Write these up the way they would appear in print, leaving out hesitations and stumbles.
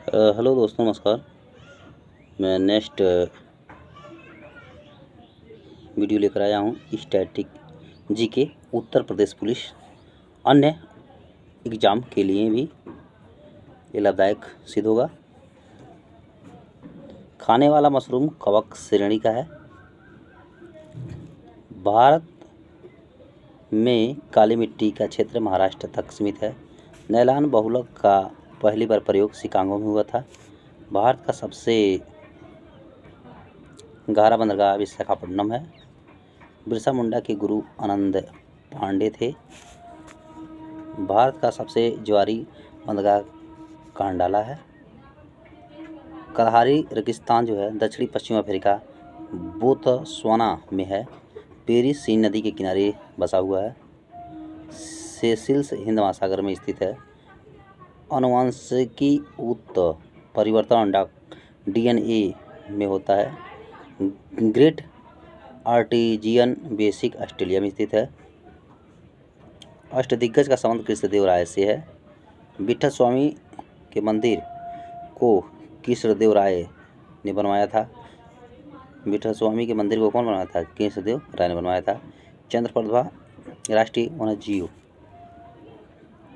Hello दोस्तों, नमस्कार। मैं नेक्स्ट वीडियो लेकर आया हूँ static GK Uttar Pradesh police अन्य एग्ज़ाम के लिए भी ये लाभदायक सिद्ध होगा। खाने वाला मशरूम कवक श्रेणी का है। भारत में काली मिट्टी का क्षेत्र महाराष्ट्र तक सीमित है। नैलान बहुलक का पहली बार प्रयोग शिकागो में हुआ था। भारत का सबसे गहरा बंदरगाह विशाखापट्टनम है। बिरसा मुंडा के गुरु आनंद पांडे थे। भारत का सबसे ज्वारी बंदरगाह कांडाला है। कलहारी रेगिस्तान जो है दक्षिणी पश्चिम अफ्रीका बोत्सवाना में है। पेरिस सीन नदी के किनारे बसा हुआ है। सेशिल्स हिंद महासागर में स्थित है। आनुवंशिकी परिवर्तन डीएनए में होता है। ग्रेट आर्टिजियन बेसिक ऑस्ट्रेलिया में स्थित है। अष्टदिग्गज का संबंध कृष्णदेवराय से है। विठल स्वामी के मंदिर को कृष्णदेवराय ने बनवाया था। विठल स्वामी के मंदिर को कौन बनवाया था? कृष्णदेवराय ने बनवाया था। चंद्रप्रभा राष्ट्रीय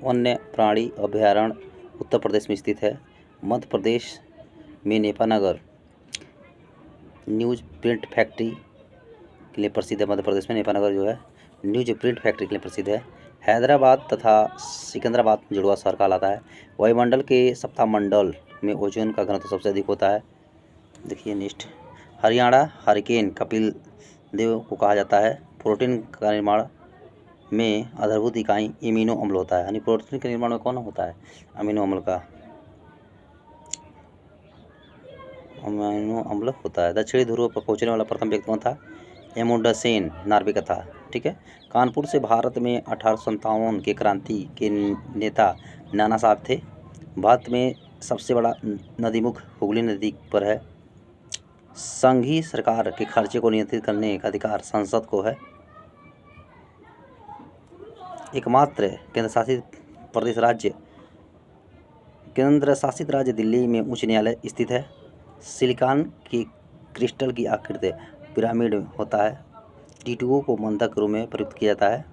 वन्य प्राणी अभयारण्य उत्तर प्रदेश में स्थित है। मध्य प्रदेश में नेपानगर न्यूज प्रिंट फैक्ट्री के लिए प्रसिद्ध है। मध्य प्रदेश में नेपानगर जो है न्यूज प्रिंट फैक्ट्री के लिए प्रसिद्ध है। हैदराबाद तथा सिकंदराबाद जुड़वा शहर कहलाता है। वायुमंडल के सप्ताहमंडल में ओजोन का घनत्व सबसे अधिक होता है। देखिए नेक्स्ट, हरियाणा हरिकेन कपिल देव को कहा जाता है। प्रोटीन का निर्माण में आधारभूत इकाई एमिनो अम्ल होता है। यानी प्रोटीन के निर्माण में कौन होता है? अमीनो अम्ल होता है। दक्षिणी ध्रुव पर पहुंचने वाला प्रथम व्यक्ति कौन था? एमुंडसेन नार्वे का था। ठीक है। कानपुर से भारत में 1857 के क्रांति के नेता नाना साहब थे। भारत में सबसे बड़ा नदीमुख हुगली नदी पर है। संघीय सरकार के खर्चे को नियंत्रित करने का अधिकार संसद को है। एकमात्र केंद्र शासित राज्य दिल्ली में उच्च न्यायालय स्थित है। सिलिकॉन की क्रिस्टल की आकृति पिरामिड होता है। टीटुओं को मंदक रूप में प्रयुक्त किया जाता है।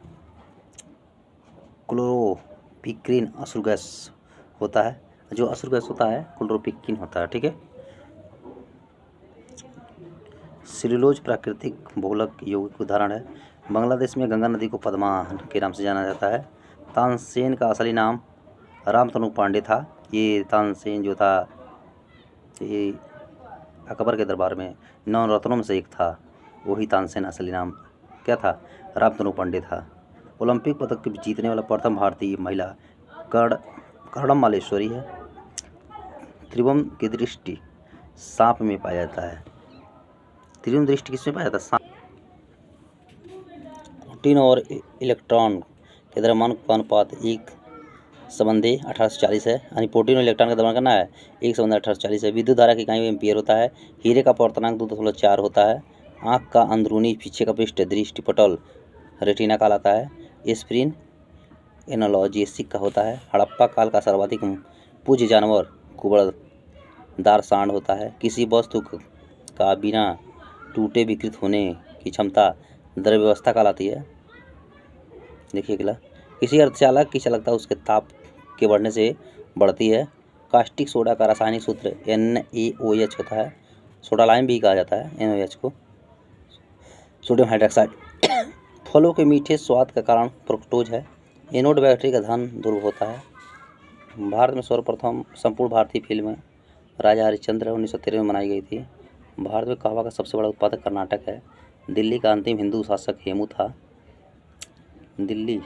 क्लोरोपिक्रीन असुर गैस होता है। जो असुर गैस होता है क्लोरोपिक्रीन होता है। ठीक है। सेल्यूलोज प्राकृतिक बहुलक यौगिक उदाहरण है। बांग्लादेश में गंगा नदी को पद्मा के नाम से जाना जाता है। तानसेन का असली नाम रामतनु पांडे था। ये तानसेन जो था ये अकबर के दरबार में 9 रत्नों में से एक था। वही तानसेन असली नाम क्या था? रामतनु पांडे था। ओलंपिक पदक जीतने वाला प्रथम भारतीय महिला कर्णम मालेश्वरी है। त्रिभुवन की दृष्टि सांप में पाया जाता है। त्रिभुवन दृष्टि किसमें पाया जाता है? प्रोटीन और इलेक्ट्रॉन के द्रव्यमान का अनुपात 1:1840 है। यानी प्रोटीन और इलेक्ट्रॉन का द्रव्यमान करना है 1:1840 है। विद्युत धारा की इकाई एम्पियर होता है। हीरे का अपवर्तनांक 2.4 होता है। आँख का अंदरूनी पीछे का पृष्ठ दृष्टिपटल रेटिना कहलाता है। एस्पिरिन एनाल्जेसिक का होता है। हड़प्पा काल का सर्वाधिक पूज्य जानवर कुबड़दार सांड होता है। किसी वस्तु का बिना टूटे विकृत होने की क्षमता द्रव्य व्यवस्था कहलाती है। देखिए अगला, किसी अर्धचालक की चालकता उसके ताप के बढ़ने से बढ़ती है। कास्टिक सोडा का रासायनिक सूत्र NaOH होता है। सोडा लाइम भी कहा जाता है NaOH को। सोडियम हाइड्रोक्साइड फलों के मीठे स्वाद का कारण फ्रुक्टोज है। एनोड बैटरी का धन ध्रुव होता है। भारत में सर्वप्रथम संपूर्ण भारतीय फिल्म राजा हरिश्चंद्र 1913 में बनाई गई थी। भारत में कहवा का सबसे बड़ा उत्पादक कर्नाटक है। दिल्ली का अंतिम हिंदू शासक हेमू था। दिल्ली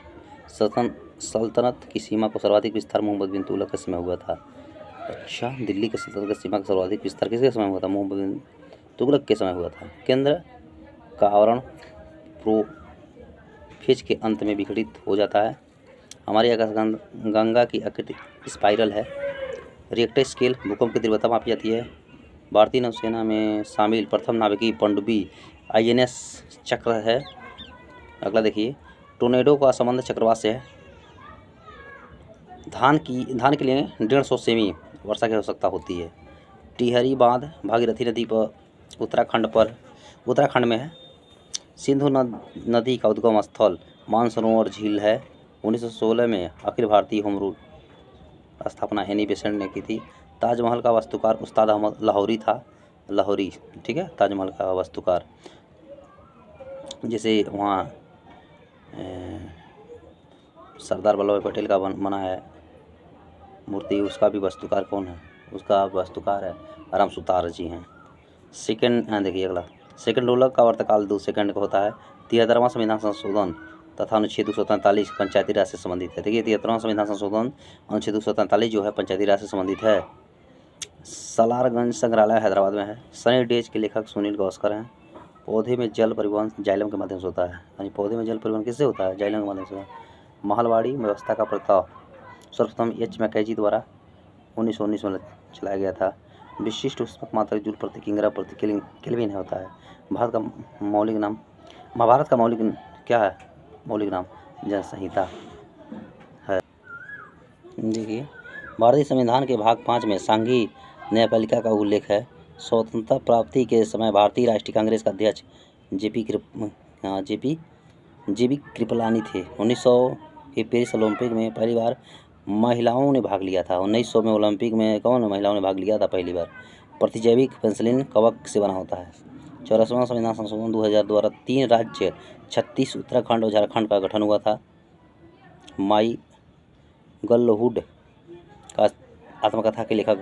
सल्तनत की सीमा को सर्वाधिक विस्तार मोहम्मद बिन तुगलक के समय हुआ था। अच्छा, दिल्ली के सल्तनत की सीमा का सर्वाधिक विस्तार किसके समय हुआ था? मोहम्मद बिन तुगलक के समय हुआ था। केंद्र का आवरण प्रोफेज के अंत में विघटित हो जाता है। हमारी आकाशगंगा की आकृति स्पाइरल है। रिएक्टर स्केल भूकंप की तीव्रता मापी जाती है। भारतीय नौसेना में शामिल प्रथम नाभिकीय पनडुब्बी INS चक्र है। अगला देखिए, टोर्नेडो का संबंध चक्रवात से है। धान के लिए 150 सेमी वर्षा की आवश्यकता होती है। टिहरी बांध भागीरथी नदी पर उत्तराखंड में है। सिंधु नदी का उद्गम स्थल मानसरोवर झील है। 1916 में अखिल भारतीय होम रूल स्थापना एनी बेसेंट ने की थी। ताजमहल का वास्तुकार उस्ताद अहमद लाहौरी, ठीक है, ताजमहल का वास्तुकार। जैसे वहाँ सरदार वल्लभ भाई पटेल का बना है मूर्ति, उसका भी वास्तुकार कौन है? उसका वास्तुकार है राम सुतार जी हैं। देखिए अगला, सेकंड ढोलक का वर्तकाल 2 सेकंड का होता है। 73वां संविधान संशोधन तथा अनुच्छेद 243 पंचायती राज से संबंधित है। देखिए 73वां संविधान संशोधन अनुच्छेद 243 जो है पंचायती राज से संबंधित है। सलारगंज संग्रहालय हैदराबाद में है। सनी डेज के लेखक सुनील गावस्कर हैं। पौधे में जल परिवहन जाइलम के माध्यम से होता है। यानी पौधे में जल परिवहन किससे होता है? जाइलम के माध्यम से। महलवाड़ी व्यवस्था का प्रस्ताव सर्वप्रथम एच मैकेजी द्वारा 1919 में चलाया गया था। विशिष्ट ऊष्मक मात्रक जूल प्रति किंग्रा प्रति केल्विन होता है। महाभारत का मौलिक क्या है? मौलिक नाम जनसंहिता है। देखिए भारतीय संविधान के भाग 5 में सांघी न्यायपालिका का उल्लेख है। स्वतंत्रता प्राप्ति के समय भारतीय राष्ट्रीय कांग्रेस का अध्यक्ष जेपी कृपलानी थे। 1900 के पेरिस ओलंपिक में पहली बार महिलाओं ने भाग लिया था। 1900 में ओलंपिक में कौन महिलाओं ने भाग लिया था पहली बार? प्रतिजैविक पेंसिलिन कवक से बना होता है। 84वां संविधान संशोधन 2000 द्वारा 3 राज्य छत्तीस, उत्तराखंड और झारखंड का गठन हुआ था। माई गलहुड का आत्मकथा के लेखक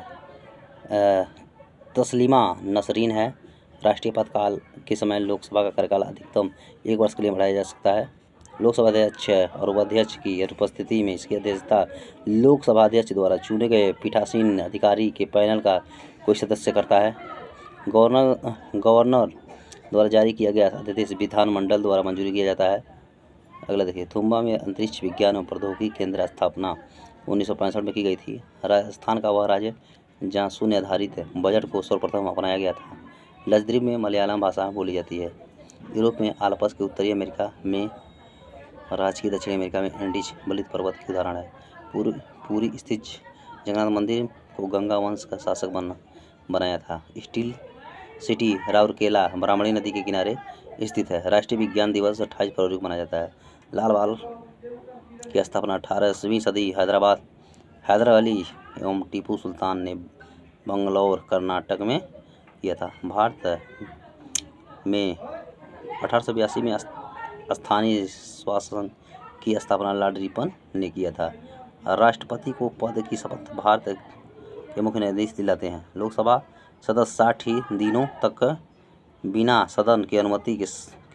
तस्लीमा नसरीन है। राष्ट्रीय आपातकाल के समय लोकसभा का कार्यकाल अधिकतम 1 वर्ष के लिए बढ़ाया जा सकता है। लोकसभा अध्यक्ष और उपाध्यक्ष की अनुपस्थिति में इसकी अध्यक्षता लोकसभा अध्यक्ष द्वारा चुने गए पीठासीन अधिकारी के पैनल का कोई सदस्य करता है। गवर्नर द्वारा जारी किया गया अध्यादेश विधानमंडल द्वारा मंजूरी किया जाता है। अगला देखिए, तुम्बा में अंतरिक्ष विज्ञान एवं प्रौद्योगिकी केंद्र स्थापना 1965 में की गई थी। राजस्थान का वह राज्य जहाँ शून्य आधारित बजट को सर्वप्रथम अपनाया गया था। लक्षद्वीप में मलयालम भाषा बोली जाती है। यूरोप में आल्प्स के उत्तरी अमेरिका में, राज्य की दक्षिणी अमेरिका में एंडीज बलित पर्वत की उदाहरण है। पूरी स्थित जगन्नाथ मंदिर को गंगा वंश का शासक बनाया था। स्टील सिटी राउरकेला ब्राह्मणी नदी के किनारे स्थित है। राष्ट्रीय विज्ञान दिवस 28 फरवरी को मनाया जाता है। लाल बहार की स्थापना 18वीं सदी हैदर अली एवं टीपू सुल्तान ने बंगलौर कर्नाटक में किया था। भारत में 1882 में स्थानीय शासन की स्थापना लॉर्ड रिपन ने किया था। राष्ट्रपति को पद की शपथ भारत के मुख्य न्यायाधीश दिलाते हैं। लोकसभा सदस्य 60 दिनों तक बिना सदन की अनुमति के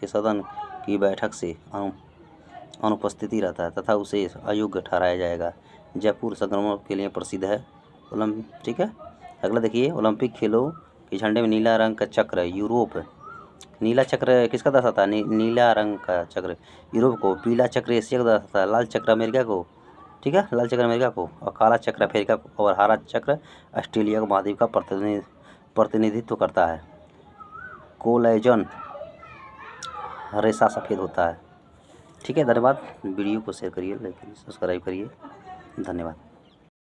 सदन की बैठक से अनुपस्थिति रहता है तथा उसे अयोग्य ठहराया जाएगा। जयपुर संगमरमर के लिए प्रसिद्ध है। ठीक है। अगला देखिए, ओलंपिक खेलों के झंडे में नीला रंग का चक्र यूरोप, नीला चक्र किसका दर्शाता है? नीला रंग का चक्र यूरोप को, पीला चक्र एशिया को दर्शाता है, लाल चक्र अमेरिका को, ठीक है, लाल चक्र अमेरिका को, और काला चक्र अफ्रीका को, और हरा चक्र ऑस्ट्रेलिया को महाद्वीप का प्रतिनिधित्व करता है। कोलेजन रेशा सफ़ेद होता है। ठीक है, धन्यवाद। वीडियो को शेयर करिए, लाइक करिए, सब्सक्राइब करिए। धन्यवाद।